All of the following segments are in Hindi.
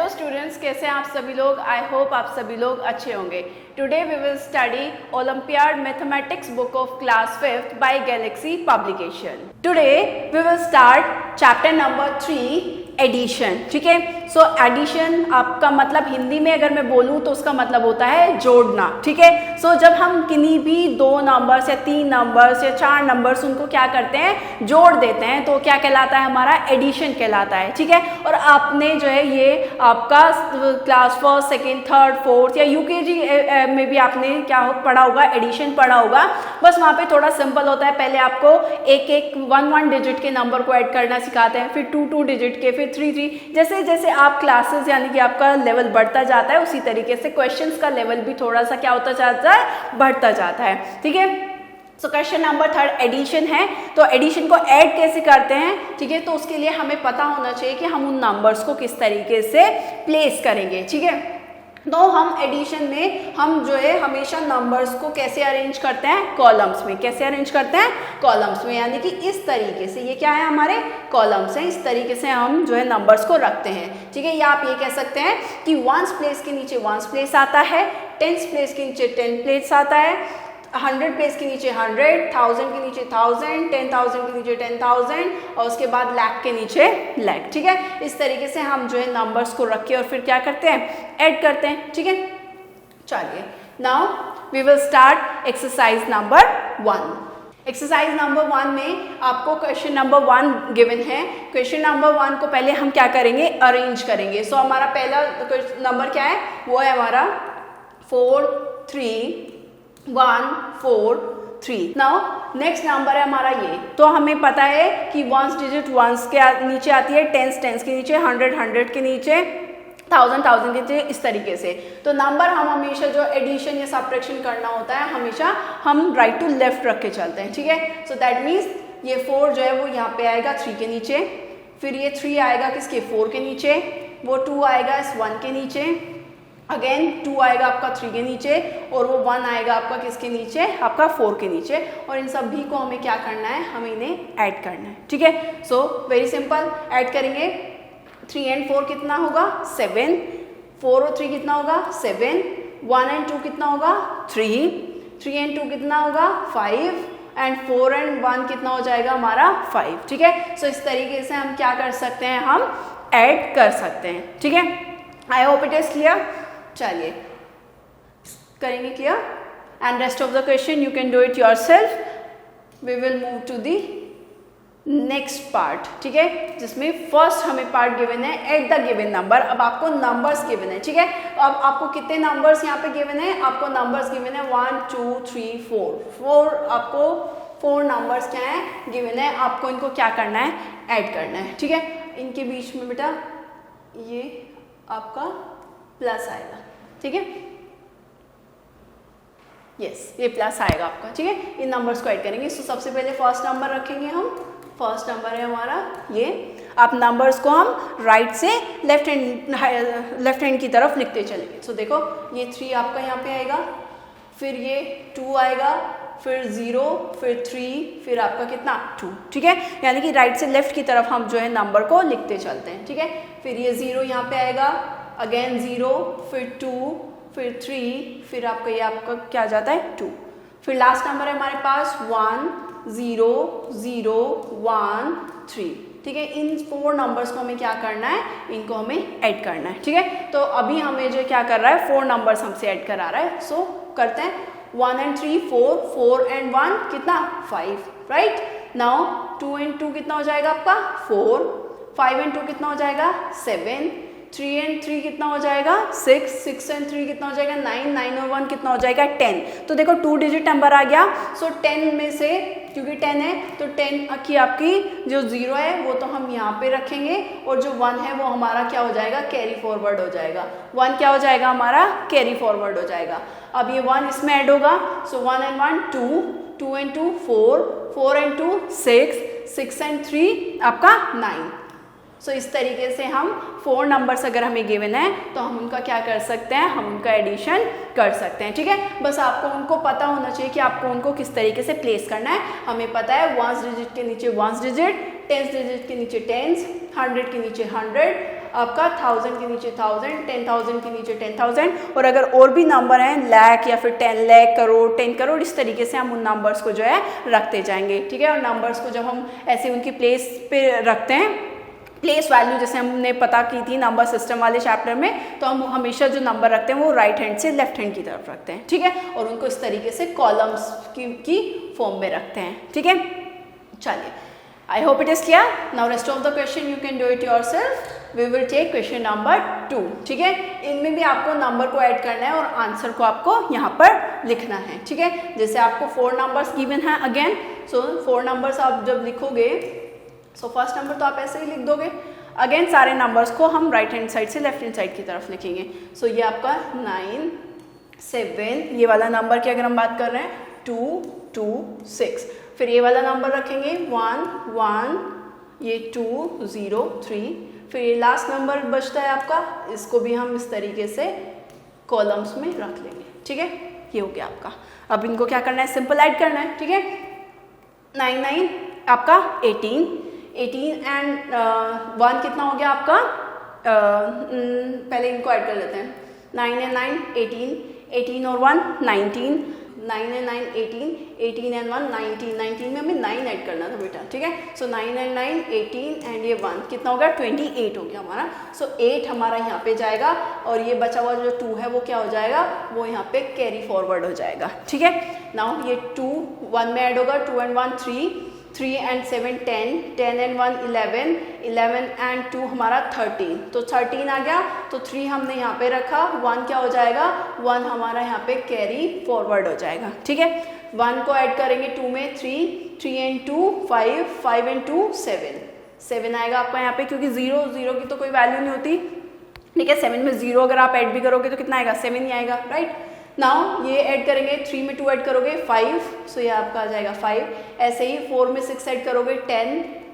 हेलो स्टूडेंट्स, कैसे हैं आप सभी लोग। आई होप आप सभी लोग अच्छे होंगे। Today we will study olympiad mathematics book of class 5th by Galaxy Publication. Today we will start chapter number 3 addition. ठीक है, सो एडिशन आपका मतलब हिंदी में अगर मैं बोलूँ तो उसका मतलब होता है जोड़ना। ठीक है, सो जब हम किन्हीं भी 2 नंबर्स या 3 नंबर्स या 4 नंबर्स उनको क्या करते हैं, जोड़ देते हैं, तो क्या कहलाता है, हमारा एडिशन कहलाता है। ठीक है, और आपने जो है ये आपका class 1st, 2nd, 3rd, 4th या यूकेजी में भी आपने क्या पढ़ा होगा, एडिशन पढ़ा होगा। बस वहाँ पे थोड़ा सिंपल होता है, पहले आपको एक 1 डिजिट के नंबर को ऐड करना सिखाते हैं, फिर 2 डिजिट के, फिर 3 जैसे जैसे आप क्लासेस यानी कि आपका लेवल बढ़ता जाता है उसी तरीके से क्वेश्चंस का लेवल भी थोड़ा सा क्या होता जाता है, बढ़ता जाता है। ठीक है, सो क्वेश्चन नंबर 3 एडिशन है। तो एडिशन को ऐड कैसे करते हैं, ठीक है, तो उसके लिए हमें पता होना चाहिए कि हम उन नंबर्स को किस तरीके से प्लेस करेंगे। ठीक है, तो हम एडिशन में हम जो है हमेशा नंबर्स को कैसे अरेंज करते हैं, कॉलम्स में। कैसे अरेंज करते हैं, कॉलम्स में, यानी कि इस तरीके से। ये क्या है, हमारे कॉलम्स हैं, इस तरीके से हम जो है नंबर्स को रखते हैं। ठीक है, या आप ये कह सकते हैं कि 1s प्लेस के नीचे 1s प्लेस आता है, 10s प्लेस के नीचे 10 प्लेस आता है, 100 प्लेस के नीचे 100, 1000 के नीचे 1000, 10,000 के नीचे 10,000 और उसके बाद लाख के नीचे लाख। ठीक है, इस तरीके से हम जो है नंबर्स को रख के और फिर क्या करते हैं, ऐड करते हैं। ठीक है, चलिए now we will start exercise number 1। Exercise number 1 में आपको क्वेश्चन नंबर 1 गिवन है। क्वेश्चन नंबर 1 को पहले हम क्या करेंगे, अरेंज करेंगे। सो हमारा पहला नंबर क्या है, वो है हमारा 4 3 1 4 3। नाउ नेक्स्ट नंबर है हमारा ये। तो हमें पता है कि 1s डिजिट 1s के नीचे आती है, 10s के नीचे, 100 के नीचे, 1000 के नीचे, इस तरीके से। तो नंबर हम हमेशा जो एडिशन या सब्ट्रैक्शन करना होता है हमेशा हम राइट टू लेफ्ट रख के चलते हैं। ठीक है, सो दैट मीन्स ये 4 जो है वो यहाँ पे आएगा 3 के नीचे, फिर ये 3 आएगा किसके, 4 के नीचे, वो 2 आएगा इस 1 के नीचे, अगेन 2 आएगा आपका 3 के नीचे, और वो 1 आएगा आपका किसके नीचे, आपका 4 के नीचे। और इन सभी को हमें क्या करना है, हमें इन्हें ऐड करना है। ठीक है, सो वेरी सिंपल, ऐड करेंगे। 3 and 4 कितना होगा, 7, 4 और 3 कितना होगा, 7, 1 and 2 कितना होगा, 3, 3 and 2 कितना होगा, 5, एंड 4 and 1 कितना हो जाएगा हमारा, 5। ठीक है, सो इस तरीके से हम क्या कर सकते हैं, हम ऐड कर सकते हैं। ठीक है, I hope it is clear. चलिए करेंगे clear, and rest of the question you can do it yourself. We will move to the next part. ठीक है, जिसमें फर्स्ट हमें पार्ट गिवन है, एट द गिवन नंबर। अब आपको नंबर्स गिवन है। ठीक है, अब आपको कितने नंबर्स यहाँ पे गिवन है, आपको नंबर्स गिवन है 1 2 3 4 आपको 4 नंबर्स क्या है गिवन है, आपको इनको क्या करना है, ऐड करना है। ठीक है, इनके बीच में बेटा ये आपका प्लस आएगा। ठीक है, यस, ये प्लस आएगा आपका। ठीक है, इन नंबर्स को ऐड करेंगे। सो सबसे पहले फर्स्ट नंबर रखेंगे हम। फर्स्ट नंबर है हमारा ये। आप नंबर्स को हम राइट से लेफ्ट हैंड की तरफ लिखते चलेंगे। सो देखो ये 3 आपका यहाँ पे आएगा, फिर ये 2 आएगा, फिर 0, फिर 3, फिर आपका कितना 2। ठीक है, यानी कि राइट से लेफ्ट की तरफ हम जो है नंबर को लिखते चलते हैं। ठीक है, फिर ये 0 यहाँ पे आएगा, अगेन 0, फिर 2, फिर 3, फिर आपका ये आपका क्या जाता है 2। फिर लास्ट नंबर है हमारे पास 1 0 0 1 3। ठीक है, इन 4 नंबर्स को हमें क्या करना है, इनको हमें ऐड करना है। ठीक है, तो अभी हमें जो क्या कर रहा है, 4 नंबर्स हमसे ऐड करा रहा है। सो करते हैं 1 and 3 4, 4 and 1 कितना 5, राइट। नाउ 2 and 2 कितना हो जाएगा आपका 4, 5 and 2 कितना हो जाएगा 7, 3 and 3 कितना हो जाएगा 6, 6 and 3 कितना हो जाएगा 9, 9 और 1 कितना हो जाएगा 10। तो देखो 2 डिजिट नंबर आ गया। सो 10 में से क्योंकि 10 है तो 10 की आपकी जो 0 है वो तो हम यहाँ पे रखेंगे, और जो 1 है वो हमारा क्या हो जाएगा, कैरी फॉरवर्ड हो जाएगा। 1 क्या हो जाएगा हमारा, कैरी फॉरवर्ड हो जाएगा। अब ये 1 इसमें ऐड होगा। सो 1 and 1 2, 2 and 2 4, 4 and 2 6, 6 and 3 आपका 9। सो इस तरीके से हम 4 नंबर्स अगर हमें गिवन है तो हम उनका क्या कर सकते हैं, हम उनका एडिशन कर सकते हैं। ठीक है, बस आपको उनको पता होना चाहिए कि आपको उनको किस तरीके से प्लेस करना है। हमें पता है 1s डिजिट के नीचे 1s डिजिट, 10s डिजिट के नीचे 10s, 100 के नीचे 100, आपका 1000 के नीचे 1000, 10,000 के नीचे 10,000, और अगर और भी नंबर हैं लाख या फिर 10 लाख, करोड़, 10 करोड़, इस तरीके से हम उन नंबर्स को जो है रखते जाएंगे, ठीक है। और नंबर्स को जब हम ऐसे उनकी प्लेस पे रखते हैं, प्लेस वैल्यू जैसे हमने पता की थी नंबर सिस्टम वाले चैप्टर में, तो हम हमेशा जो नंबर रखते हैं वो राइट हैंड से लेफ्ट हैंड की तरफ रखते हैं, ठीक है, और उनको इस तरीके से कॉलम्स की फॉर्म में रखते हैं, ठीक है। चलिए, I hope it is clear. Now rest of the question you can do it yourself. We will take question number 2, ठीक है। इनमें भी आपको नंबर को ऐड करना है और आंसर को आपको यहाँ पर लिखना है, ठीक है। जैसे आपको 4 नंबर्स गिवन है अगेन, सो 4 नंबर्स आप जब लिखोगे, सो फर्स्ट नंबर तो आप ऐसे ही लिख दोगे, अगेन सारे नंबर्स को हम राइट हैंड साइड से लेफ्ट हैंड साइड की तरफ लिखेंगे। सो ये आपका 9, 7, ये वाला नंबर की अगर हम बात कर रहे हैं 2, 2, 6, फिर ये वाला नंबर रखेंगे 1, 1, ये 2, 0, 3, फिर ये लास्ट नंबर बचता है आपका, इसको भी हम इस तरीके से कॉलम्स में रख लेंगे, ठीक है। ये हो गया आपका। अब इनको क्या करना है, सिंपल ऐड करना है, ठीक है। 9, 9 आपका 18 एंड 1 कितना हो गया आपका, पहले इनको ऐड कर लेते हैं। 9 एंड 9 18, 18 और 1 19, 9 एंड 9 18, 18 एंड 1 19, 19 में हमें 9 ऐड करना था बेटा, ठीक है। सो 9 एंड 9 18 एंड ये 1 कितना हो गया, 28 हो गया हमारा। सो 8 हमारा यहाँ पे जाएगा और ये बचा हुआ जो 2 है वो क्या हो जाएगा, वो यहाँ पे कैरी फॉरवर्ड हो जाएगा, ठीक है। नाउ ये 2 1 में ऐड होगा, 2 एंड 1 3, 3 एंड 7 10, 10 एंड 1 11, 11 एंड 2 हमारा 13, तो 13 आ गया, तो 3 हमने यहाँ पे रखा, 1 क्या हो जाएगा, 1 हमारा यहाँ पे कैरी फॉरवर्ड हो जाएगा, ठीक है। 1 को ऐड करेंगे 2 में, 3, 3 एंड 2 5, 5 एंड 2 7, 7 आएगा आपका यहाँ पे, क्योंकि 0 0 की तो कोई वैल्यू नहीं होती, ठीक है। 7 में 0 अगर आप ऐड भी करोगे तो कितना आएगा, 7 ही आएगा, राइट। नाउ ये ऐड करेंगे, 3 में 2 ऐड करोगे 5, सो ये आपका आ जाएगा 5। ऐसे ही 4 में 6 ऐड करोगे 10,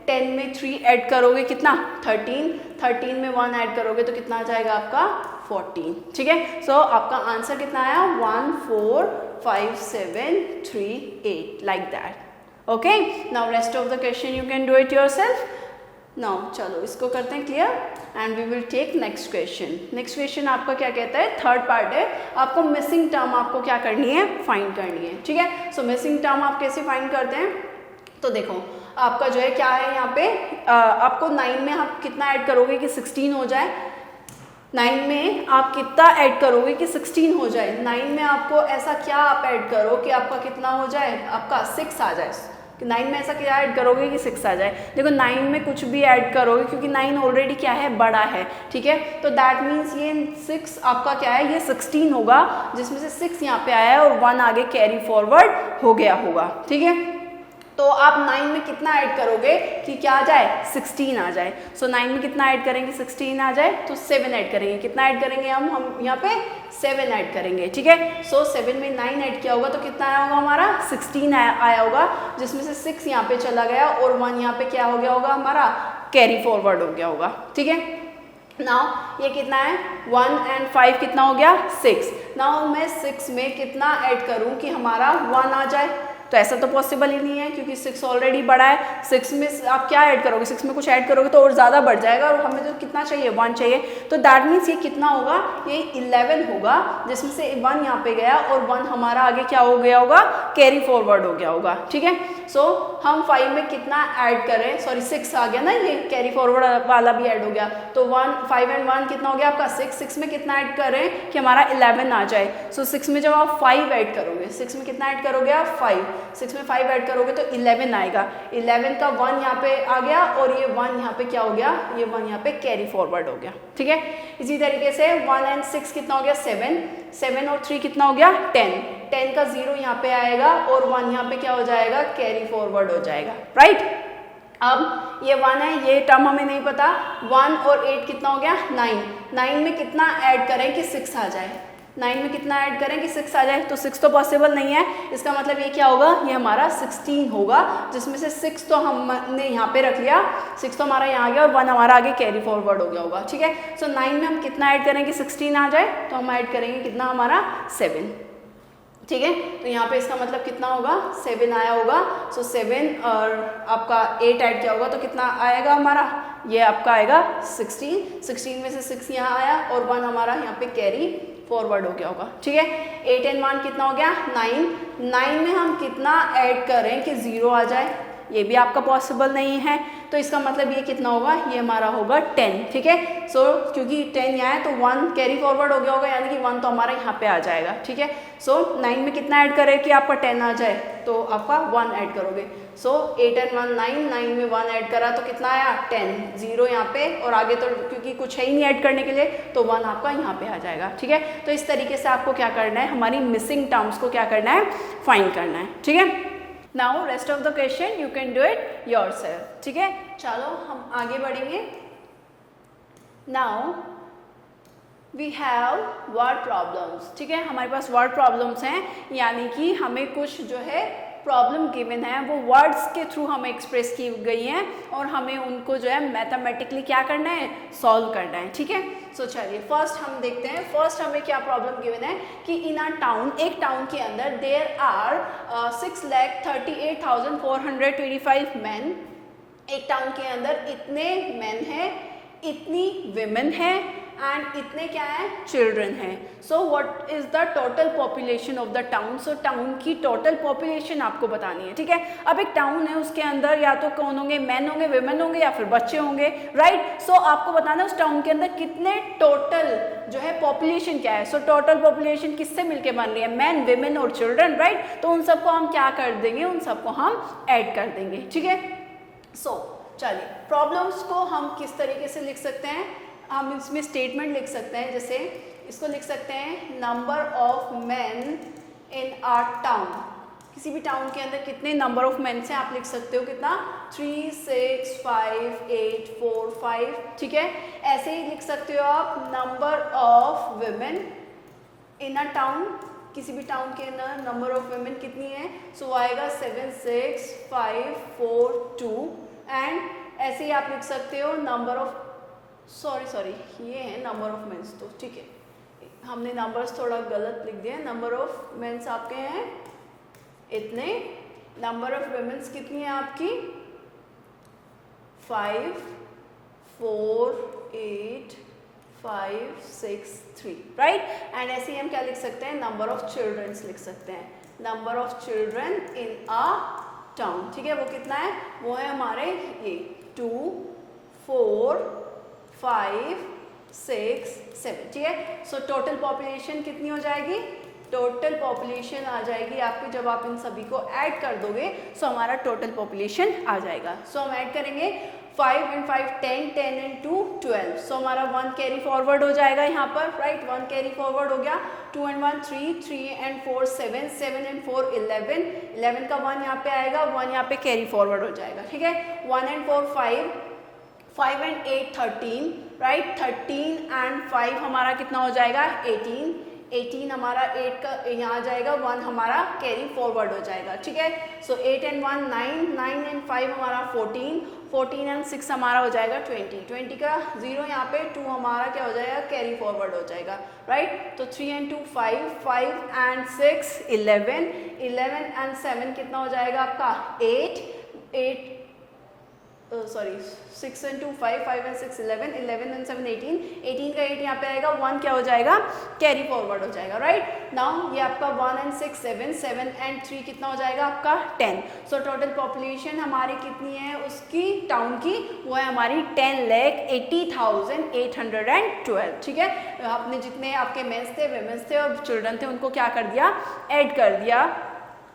10 में 3 ऐड करोगे कितना, 13, 13 में 1 ऐड करोगे तो कितना आ जाएगा आपका 14, ठीक है। सो आपका आंसर कितना आया, 1 4 5 7 3 8, like that, okay. Now rest of the question you can do it yourself. Now चलो इसको करते हैं clear and we will take next question. Next question आपका क्या कहता है, थर्ड पार्ट है, आपको मिसिंग टर्म आपको क्या करनी है, फाइंड करनी है, ठीक है। सो मिसिंग टर्म आप कैसे फाइंड करते हैं, तो देखो आपका जो है क्या है यहाँ पे, आपको 9 में आप कितना ऐड करोगे कि 16 हो जाए, 9 में आप कितना ऐड करोगे कि 16 हो जाए, 9 में आपको ऐसा क्या आप ऐड करो कि आपका कितना हो जाए, आपका 6 आ जाए, कि 9 में ऐसा क्या ऐड करोगे कि 6 आ जाए। देखो 9 में कुछ भी ऐड करोगे क्योंकि 9 ऑलरेडी क्या है, बड़ा है, ठीक है। तो दैट मीन्स ये 6 आपका क्या है, ये 16 होगा, जिसमें से 6 यहाँ पे आया है और 1 आगे कैरी फॉरवर्ड हो गया होगा, ठीक है। तो आप 9 में कितना ऐड करोगे कि क्या आ जाए, 16 आ जाए। सो 9 में कितना ऐड करेंगे, 16 आ जाए, तो 7 ऐड करेंगे, कितना ऐड करेंगे हम यहाँ पे 7 ऐड करेंगे, ठीक है। सो 7 में 9 ऐड किया होगा तो कितना आया होगा हमारा, 16 आया होगा, जिसमें से 6 यहाँ पे चला गया और 1 यहाँ पे क्या हो गया होगा हमारा, कैरी फॉरवर्ड हो गया होगा, ठीक है। नाउ ये कितना है, 1 एंड 5 कितना हो गया, 6। नाउ मैं 6 में कितना ऐड करूँ कि हमारा 1 आ जाए, तो ऐसा तो पॉसिबल ही नहीं है क्योंकि 6 ऑलरेडी बड़ा है। 6 में आप क्या ऐड करोगे, 6 में कुछ ऐड करोगे तो और ज़्यादा बढ़ जाएगा और हमें तो कितना चाहिए, 1 चाहिए। तो दैट मीन्स ये कितना होगा, ये 11 होगा, जिसमें से 1 यहाँ पे गया और 1 हमारा आगे क्या हो गया होगा, कैरी फॉरवर्ड हो गया होगा, ठीक है। सो हम 5 में कितना ऐड करें, सॉरी 6 आ गया ना, ये कैरी फॉरवर्ड वाला भी ऐड हो गया, तो 5 एंड 1 कितना हो गया आपका 6। 6 में कितना ऐड करें कि हमारा 11 आ जाए। सो 6 में जब आप 5 ऐड करोगे, 6 में कितना ऐड करोगे आप 5, 6 में 5 ऐड करोगे तो 11 आएगा। 11 का 1 यहाँ पे आ गया और ये 1 यहाँ पे क्या हो गया, ये 1 यहाँ पे कैरी फॉरवर्ड हो गया, ठीक है। इसी तरीके से 1 एंड 6 कितना हो गया, 7, 7 और 3 कितना हो गया, 10, 10 का 0 यहाँ पे आएगा और 1 यहाँ पे क्या हो जाएगा, कैरी फॉरवर्ड हो जाएगा, राइट। अब ये 1 है, ये टर्म हमें नहीं पता, 1 और 8 कितना हो गया, 9, 9 में कितना ऐड करें कि 6 आ जाए, 9 में कितना ऐड करें कि 6 आ जाए, तो 6 तो पॉसिबल नहीं है, इसका मतलब ये क्या होगा, ये हमारा 16 होगा, जिसमें से 6 तो हमने यहाँ पे रख लिया, 6 तो हमारा यहाँ आ गया और 1 हमारा आगे कैरी फॉरवर्ड हो गया होगा, ठीक है। सो 9 में हम कितना ऐड करें कि 16 आ जाए, तो हम ऐड करेंगे कितना हमारा 7, ठीक है। तो यहाँ पे इसका मतलब कितना होगा, 7 आया होगा। सो 7 और आपका 8 ऐड किया होगा तो कितना आएगा हमारा, ये आपका आएगा 16। 16 में से 6 यहाँ आया और 1 हमारा यहाँ पे कैरी फॉरवर्ड हो गया होगा। ठीक है, 8 and 1 कितना हो गया, 9। 9 में हम कितना ऐड करें कि 0 आ जाए, ये भी आपका पॉसिबल नहीं है। तो इसका मतलब ये कितना होगा, ये हमारा होगा 10। ठीक है, सो क्योंकि 10 यहाँ है तो 1 कैरी फॉरवर्ड हो गया होगा, यानी कि 1 तो हमारा यहाँ पे आ जाएगा। ठीक है, सो 9 में कितना ऐड करें कि आपका 10 आ जाए, तो आपका 1 ऐड करोगे। सो 8 and 1 9, 9 में 1 ऐड करा तो कितना आया 10, 0 यहाँ पे, और आगे तो क्योंकि कुछ है ही नहीं ऐड करने के लिए तो 1 आपका यहाँ पे आ जाएगा। ठीक है, तो इस तरीके से आपको क्या करना है, हमारी मिसिंग टर्म्स को क्या करना है, फाइंड करना है। ठीक है, now rest of the question you can do it yourself. ठीक है, चलो हम आगे बढ़ेंगे। Now we have word problems. ठीक है, हमारे पास वर्ड प्रॉब्लम्स हैं, यानी कि हमें कुछ जो है प्रॉब्लम गिवन है वो वर्ड्स के थ्रू हमें एक्सप्रेस की गई हैं और हमें उनको जो है मैथमेटिकली क्या करना है, सॉल्व करना है। ठीक है, सो चलिए फर्स्ट हम देखते हैं। फर्स्ट हमें क्या प्रॉब्लम गिवन है कि इन अ टाउन, एक टाउन के अंदर देयर आर 6,38,425 मैन। एक टाउन के अंदर इतने मैन हैं, इतनी विमेन है एंड इतने क्या है, चिल्ड्रन है। So what is the total population of the town. So town की टोटल पॉपुलेशन आपको बतानी है। ठीक है, अब एक टाउन है, उसके अंदर या तो कौन होंगे, मैन होंगे, विमेन होंगे या फिर बच्चे होंगे, राइट। सो आपको बताना है उस टाउन के अंदर कितने टोटल जो है पॉपुलेशन क्या है। सो टोटल पॉपुलेशन किससे मिलके बन रही है, मैन, विमेन और चिल्ड्रन, राइट। तो उन सबको हम क्या कर देंगे, उन सबको हम ऐड कर देंगे। ठीक है, सो चलिए प्रॉब्लम्स को हम किस तरीके से लिख सकते हैं, हम इसमें स्टेटमेंट लिख सकते हैं। जैसे इसको लिख सकते हैं number of man in a town. किसी भी टाउन के अंदर कितने नंबर ऑफ मैन से आप लिख सकते हो, कितना 3 6 5 8 4 5। ठीक है, ऐसे ही लिख सकते हो आप number of women in a town. किसी भी टाउन के अंदर नंबर ऑफ वुमेन कितनी है, सो आएगा 7 6 5 4 2। एंड ऐसे ही आप लिख सकते हो नंबर ऑफ सॉरी ये है नंबर ऑफ मेंस, तो ठीक है हमने नंबर्स थोड़ा गलत लिख दिया। नंबर ऑफ मेंस आपके हैं इतने, नंबर ऑफ वुमेन्स कितनी है आपकी 5 4 8 5 6 3, राइट। एंड ऐसे ही हम क्या लिख सकते हैं, नंबर ऑफ चिल्ड्रंस लिख सकते हैं, number of children in a town. ठीक है, वो कितना है, वो है हमारे ये 2 4 5 6 7। ठीक है, सो टोटल पॉपुलेशन कितनी हो जाएगी, टोटल पॉपुलेशन आ जाएगी आपकी, जब आप इन सभी को ऐड कर दोगे सो हमारा टोटल पॉपुलेशन आ जाएगा। सो हम ऐड करेंगे 5 and 5 10, 10 and 2 12। सो हमारा 1 कैरी फॉरवर्ड हो जाएगा यहाँ पर, राइट। 1 कैरी फॉरवर्ड हो गया, 2 and 1 3, 3 and 4 7, 7 and 4 11, 11 का 1 यहाँ पे आएगा, 1 यहाँ पे कैरी फॉरवर्ड हो जाएगा। ठीक है, 1 and 4 5, 5 and 8 13, राइट। 13 and 5 हमारा कितना हो जाएगा 18, 18 हमारा 8 का यहाँ आ जाएगा, 1 हमारा कैरी फॉरवर्ड हो जाएगा। ठीक है, सो 8 and 1 9, 9 and 5 हमारा 14, 14 and 6 हमारा हो जाएगा 20, 20 का 0 यहाँ पे, 2 हमारा क्या हो जाएगा, कैरी फॉरवर्ड हो जाएगा, राइट। तो 3 and 2 5, 5 and 6 11, 11 and 7 कितना हो जाएगा आपका 8, 8 सॉरी 6 and 2 5, 5 and 6 11, 11 and 7 18, 18 का 8 यहाँ पे आएगा, 1 क्या हो जाएगा, कैरी फॉरवर्ड हो जाएगा, राइट। नाउ ये आपका 1 and 6 7, 7 and 3 कितना हो जाएगा आपका 10। सो टोटल पॉपुलेशन हमारी कितनी है उसकी, टाउन की, वो है हमारी 10,80,812। ठीक है, आपने जितने आपके मेंस थे, वुमेन्स थे और चिल्ड्रन थे उनको क्या कर दिया, ऐड कर दिया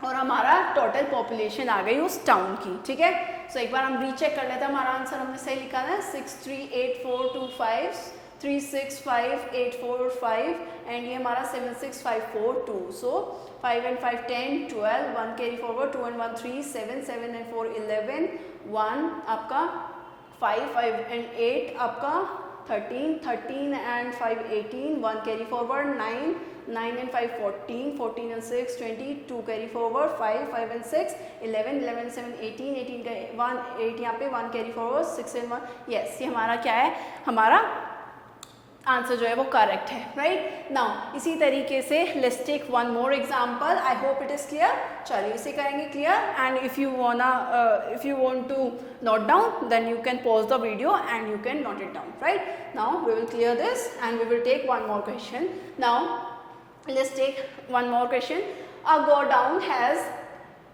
और हमारा टोटल पॉपुलेशन आ गई उस टाउन की। ठीक है, सो एक बार हम रीचेक कर लेते हैं, हमारा आंसर हमने सही लिखा है 638425, 3658445 एंड ये हमारा 76542। सो 5 and 5 10 12, 1 carry forward, 2 and 1 3, 7 7 and 4 11, 1 आपका 5 5 and 8 आपका 13, 13 and 5 18, 1 carry forward, 9 9 and 5 14, 14 and 6 20, 2 carry forward, 5 5 and 6 11, 11 7 18, 18 का 1 8 यहाँ पे, 1 कैरी फॉरवर्ड, 6 and 1 यस, ये हमारा क्या है, हमारा आंसर जो है वो करेक्ट है, राइट। नाउ इसी तरीके से let's take one more example, I hope it is clear. चलिए इसे करेंगे clear, and if you want to note down then you can pause the video and you can note it down, right. Now we will clear this and we will take one more question. Now let's take one more question. A godown has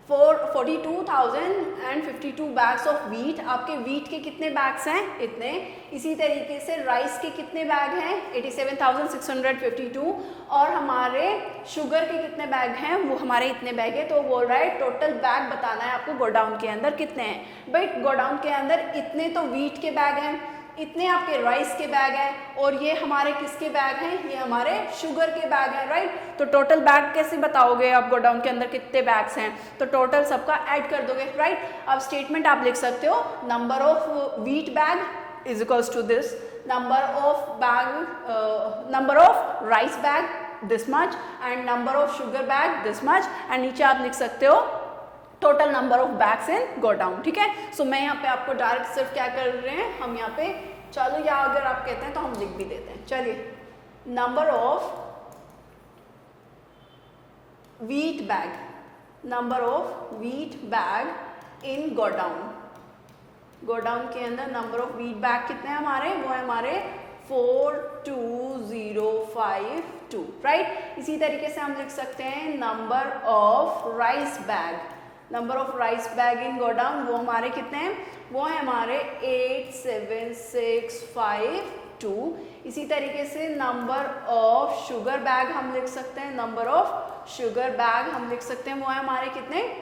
42,052 bags of wheat. आपके वीट के कितने बैग्स हैं? इतने। इसी तरीके से राइस के कितने बैग हैं? 87,652। और हमारे शुगर के कितने बैग हैं? वो हमारे इतने बैग है। तो बोल रहा है टोटल बैग बताना है आपको गोडाउन के अंदर कितने हैं। भाई गोडाउन के अंदर इतने तो वीट के बैग हैं, इतने आपके राइस के बैग हैं, और ये हमारे किसके बैग हैं? ये हमारे शुगर के बैग हैं, राइट। तो टोटल बैग कैसे बताओगे आप गोडाउन के अंदर कितने बैग्स हैं? तो टोटल सबका ऐड कर दोगे, राइट। अब स्टेटमेंट आप लिख सकते हो, number of wheat bag is equals to this, number of rice bag this much, and number of sugar bag this much, and नीचे आप लिख सकते हो total number of bags in godown, ठीक है। सो मैं यहाँ पे आपको डायरेक्ट सिर्फ क्या कर रहे हैं हम यहाँ पे, चलो या अगर आप कहते हैं तो हम लिख भी देते हैं। चलिए, number of wheat bag, number of wheat bag in godown, godown के अंदर नंबर ऑफ वीट बैग कितने हैं हमारे? वो है हमारे 42052, राइट। इसी तरीके से हम लिख सकते हैं number of rice bag, number of rice bag in godown, वो हमारे कितने हैं? वो है हमारे 87652। इसी तरीके से नंबर ऑफ शुगर बैग हम लिख सकते हैं, नंबर ऑफ शुगर बैग हम लिख सकते हैं, वो है हमारे कितने?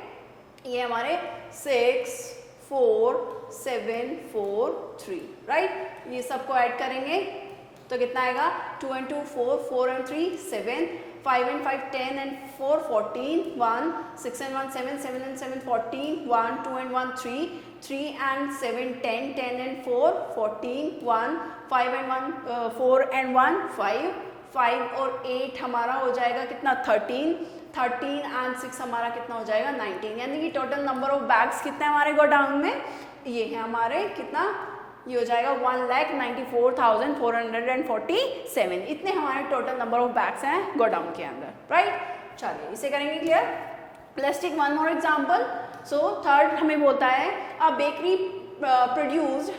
ये हमारे 64743, राइट। ये सबको ऐड करेंगे तो कितना आएगा? 2 and 2 4, 4 and 3 7, 5 and 5 10 and 4 14, 1 6 and 1 7, 7 and 7 14, 1 2 and 1 3, 3 and 7 10, 10 and 4 14, 1 5 and 1 4 and 1 5, 5 और 8 हमारा हो जाएगा कितना? 13, 13 and 6 हमारा कितना हो जाएगा? 19। यानी कि टोटल नंबर ऑफ बैग्स कितने हमारे गोडाउन में? ये है हमारे कितना? ये हो जाएगा 1,94,447। इतने हमारे टोटल नंबर ऑफ बैग्स हैं गोडाउन के अंदर, राइट। चलिए इसे करेंगे clear. Let's take one more example. So third हमें बोलता है a bakery produced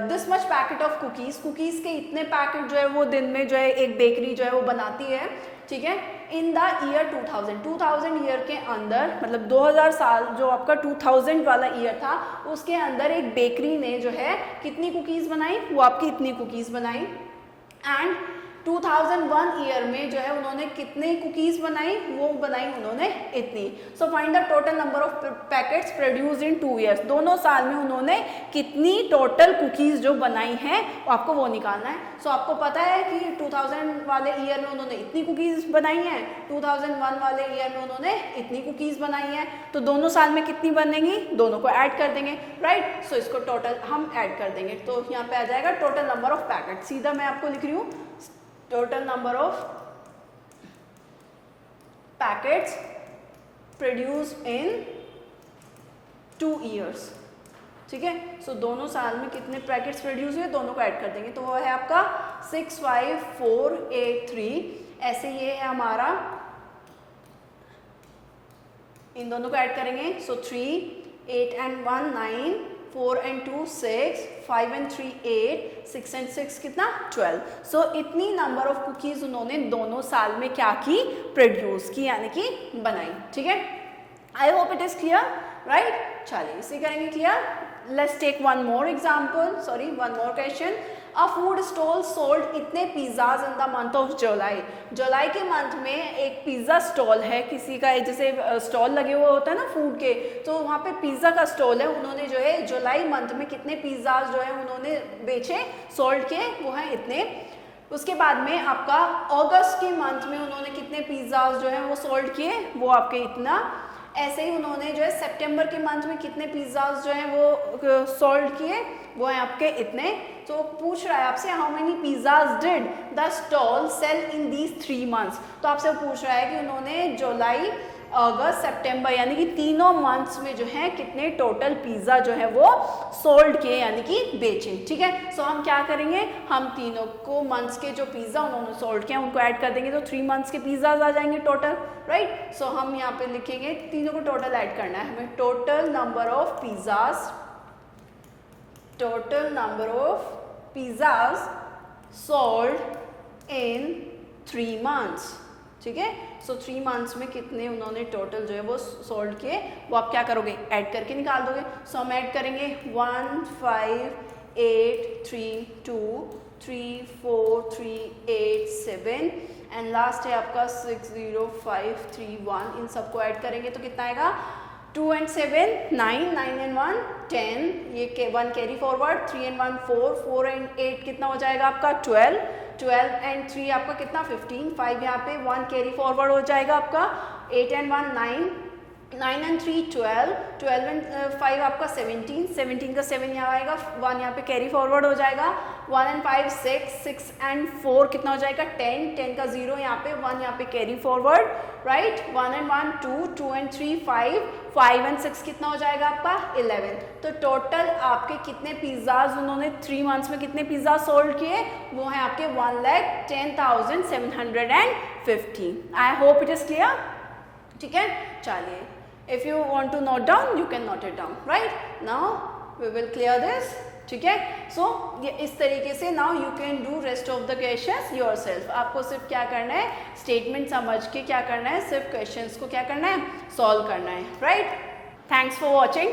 this much packet of cookies, cookies के इतने पैकेट जो है वो दिन में जो है एक बेकरी जो है वो बनाती है, ठीक है। इन द ईयर 2000 ईयर के अंदर, मतलब 2000 साल जो आपका 2000 वाला ईयर था, उसके अंदर एक बेकरी ने जो है कितनी कुकीज़ बनाई? वो आपकी इतनी कुकीज़ बनाई। एंड 2001 ईयर में जो है उन्होंने कितने कुकीज़ बनाई? वो बनाई उन्होंने इतनी। So find the total number of packets produced in 2 years. दोनों साल में उन्होंने कितनी टोटल कुकीज़ जो बनाई हैं आपको वो निकालना है। सो आपको पता है कि 2000 वाले ईयर में उन्होंने इतनी कुकीज़ बनाई हैं, 2001 वाले ईयर में उन्होंने इतनी कुकीज़ बनाई हैं, तो दोनों साल में कितनी बनेंगी? दोनों को ऐड कर देंगे, राइट। सो इसको टोटल हम ऐड कर देंगे, तो यहाँ पे आ जाएगा टोटल नंबर ऑफ पैकेट। सीधा मैं आपको लिख रही हूँ total number of packets produced in 2 years, ठीक है। सो दोनों साल में कितने पैकेट्स प्रोड्यूस हुए दोनों को ऐड कर देंगे, तो वो है आपका 65483। ऐसे ये है हमारा, इन दोनों को ऐड करेंगे। सो 3 8 and 1 9, 4 and 2 6, 5 and 3 8, 6 and 6 कितना? 12। सो इतनी नंबर ऑफ कुकीज़ उन्होंने दोनों साल में क्या की? प्रोड्यूस की, यानी कि बनाई, ठीक है। I hope it is clear, right. चलिए इसे करेंगे clear. Let's take one more example, sorry one more question. A food stall sold इतने pizzas in the month of July. जुलाई के मंथ में एक पिज़्ज़ा स्टॉल है किसी का, जैसे स्टॉल लगे हुए होता है ना फूड के, तो वहाँ पे पिज़्ज़ा का स्टॉल है। उन्होंने जो है जुलाई मंथ में कितने पिज़्ज़ाज जो है उन्होंने बेचे, सोल्ड किए, वो हैं इतने। उसके बाद में आपका अगस्त के मंथ में उन्होंने कितने पिज़्ज़ाज जो है वो सोल्ड किए, वो आपके इतना। ऐसे ही उन्होंने जो है सितंबर के मंथ में कितने पिज़्ज़ाज जो हैं वो सोल्ड किए, वो हैं आपके इतने। तो पूछ रहा है आपसे how many pizzas did the stall sell in these 3 months. तो आपसे पूछ रहा है कि उन्होंने जुलाई अगस्त सितंबर यानी कि तीनों मंथ्स में जो है कितने टोटल पिज़्ज़ा जो है वो सोल्ड किए यानी कि बेचे, ठीक है। सो हम क्या करेंगे, हम तीनों को मंथ्स के जो पिज़्ज़ा उन्होंने सोल्ड किया उनको ऐड कर देंगे तो 3 मंथ्स के पिज़्ज़ाज आ जाएंगे टोटल, राइट। सो हम यहाँ पे लिखेंगे तीनों को टोटल ऐड करना है हमें, total number of pizzas sold in 3 months, ठीक है। सो 3 मंथ्स में कितने उन्होंने टोटल जो है वो सोल्ड किए वो आप क्या करोगे, ऐड करके निकाल दोगे। सो हम ऐड करेंगे 1 5 8 3 2 3 4 3 8 7 एंड लास्ट है आपका 6 0 5 3 1, इन सबको ऐड करेंगे तो कितना आएगा 2 and 7 9 9 and 1 10, ये 1 कैरी फॉरवर्ड, 3 and 1 4 4 and 8 कितना हो जाएगा आपका 12 12 and 3 आपका कितना 15, 5 यहाँ पे 1 कैरी फॉरवर्ड हो जाएगा आपका, 8 and 1 9 9 and 3 12 12 and 5 आपका 17 17 का 7 यहाँ आएगा, 1 यहाँ पे कैरी फॉरवर्ड हो जाएगा, 1 and 5 6 6 and 4 कितना हो जाएगा 10 10 का 0 यहाँ पे, 1 यहाँ पे carry forward, right. 1 and 1 2 2 and 3 5 5 and 6 कितना हो जाएगा आपका 11। तो टोटल आपके कितने पिज़्ज़ाज उन्होंने 3 मंथ्स में कितने पिज़्ज़ा सोल्ड किए, वो है आपके 1,10,750। आई होप इट इज क्लियर, ठीक है। चलिए, if you want to note down you can note it down, right? Now we will clear this, ठीक है। सो इस तरीके से now you can do rest of the questions yourself. आपको सिर्फ क्या करना है, स्टेटमेंट समझ के क्या करना है, सिर्फ क्वेश्चंस को क्या करना है, सॉल्व करना है, राइट। Thanks for watching.